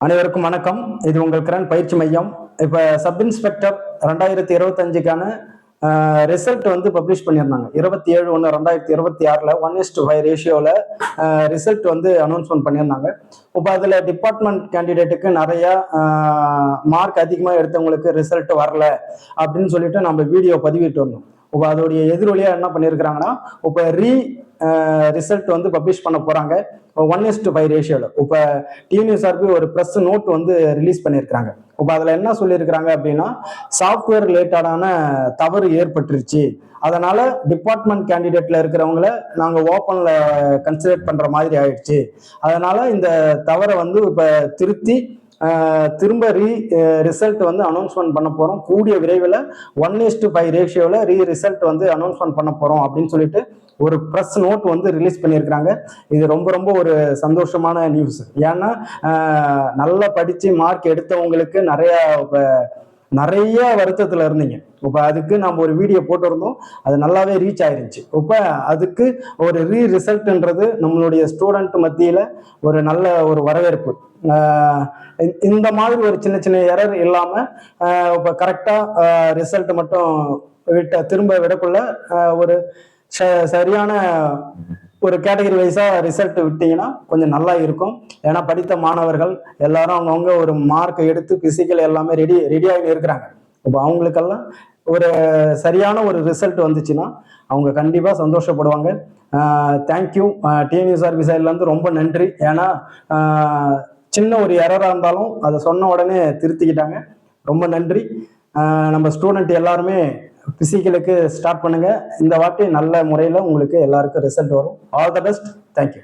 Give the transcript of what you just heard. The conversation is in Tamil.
அனைவருக்கும் வணக்கம். இது உங்கள் கிரண் பயிற்சி மையம். இப்போ சப் இன்ஸ்பெக்டர் 2025க்கான ரிசல்ட் வந்து பப்ளிஷ் பண்ணியிருந்தாங்க. 27/1/2026 1:5 ரேஷியோவில் ரிசல்ட் வந்து அனௌன்ஸ்மெண்ட் பண்ணியிருந்தாங்க. இப்போ அதில் டிபார்ட்மெண்ட் கேண்டிடேட்டுக்கு நிறையா மார்க் அதிகமாக எடுத்தவங்களுக்கு ரிசல்ட் வரல அப்படின்னு சொல்லிட்டு நம்ம வீடியோ பதிவிட்டு வந்தோம். இப்போ அதோடைய எதிரொலியாக என்ன பண்ணியிருக்கிறாங்கன்னா, இப்போ ரிசல்ட் வந்து பப்ளிஷ் பண்ண போகிறாங்க 1:5 ரேஷியோவில். இப்போ டிஎன்யூஎஸ்ஆர்பி ஒரு ப்ரெஸ் நோட் வந்து ரிலீஸ் பண்ணியிருக்கிறாங்க. இப்போ அதில் என்ன சொல்லியிருக்கிறாங்க அப்படின்னா, சாஃப்ட்வேர் ரிலேட்டடான தவறு ஏற்பட்டுருச்சு, அதனால டிபார்ட்மெண்ட் கேண்டிடேட்ல இருக்கிறவங்கள நாங்கள் ஓப்பன்ல கன்சிடர் பண்ற மாதிரி ஆயிடுச்சு. அதனால இந்த தவறை வந்து இப்போ திருத்தி திரும்ப ரிசல்ட் வந்து அனௌன்ஸ்மெண்ட் பண்ண போறோம். கூடிய விரைவில் 1:5 ரேஷியோவில் ரிசல்ட் வந்து அனௌன்ஸ்மெண்ட் பண்ண போறோம் அப்படின்னு சொல்லிட்டு ஒரு ப்ரெஸ் நோட் வந்து ரிலீஸ் பண்ணியிருக்கிறாங்க. இது ரொம்ப ரொம்ப ஒரு சந்தோஷமான நியூஸ். ஏன்னா நல்லா படிச்சு மார்க் எடுத்தவங்களுக்கு நிறைய வருத்தத்துல இருந்தீங்க. இப்போ அதுக்கு நம்ம ஒரு வீடியோ போட்டிருந்தோம், அது நல்லாவே ரீச் ஆயிருந்துச்சு. இப்போ அதுக்கு ஒரு ரிசல்ட்ன்றது நம்மளுடைய ஸ்டூடெண்ட் மத்தியில ஒரு நல்ல ஒரு வரவேற்பு. இந்த மாதிரி ஒரு சின்ன சின்ன எரர் இல்லாம இப்போ கரெக்டா ரிசல்ட் மட்டும் திரும்ப விடக்குள்ள ஒரு சரியான ஒரு கேட்டகரி வைஸா ரிசல்ட் விட்டீங்கன்னா கொஞ்சம் நல்லா இருக்கும். ஏன்னா படித்த மாணவர்கள் எல்லாரும் அவங்கவுங்க ஒரு மார்க் எடுத்து பிசிக்கல் எல்லாமே ரெடியாகி இருக்கிறாங்க. இப்போ அவங்களுக்கெல்லாம் ஒரு சரியான ஒரு ரிசல்ட் வந்துச்சுன்னா அவங்க கண்டிப்பா சந்தோஷப்படுவாங்க. தேங்க்யூ. டிஎன்யூஎஸ்ஆர்பி சைட்ல இருந்து ரொம்ப நன்றி. ஏன்னா சின்ன ஒரு எரரா இருந்தாலும் அதை சொன்ன உடனே திருத்திக்கிட்டாங்க. ரொம்ப நன்றி. நம்ம ஸ்டூடெண்ட் எல்லாருமே பிசிக்கலுக்கு ஸ்டார்ட் பண்ணுங்க. இந்த வாட்டி நல்ல முறையில் உங்களுக்கு எல்லாருக்கும் ரிசல்ட் வரும். All the best. தேங்க்யூ.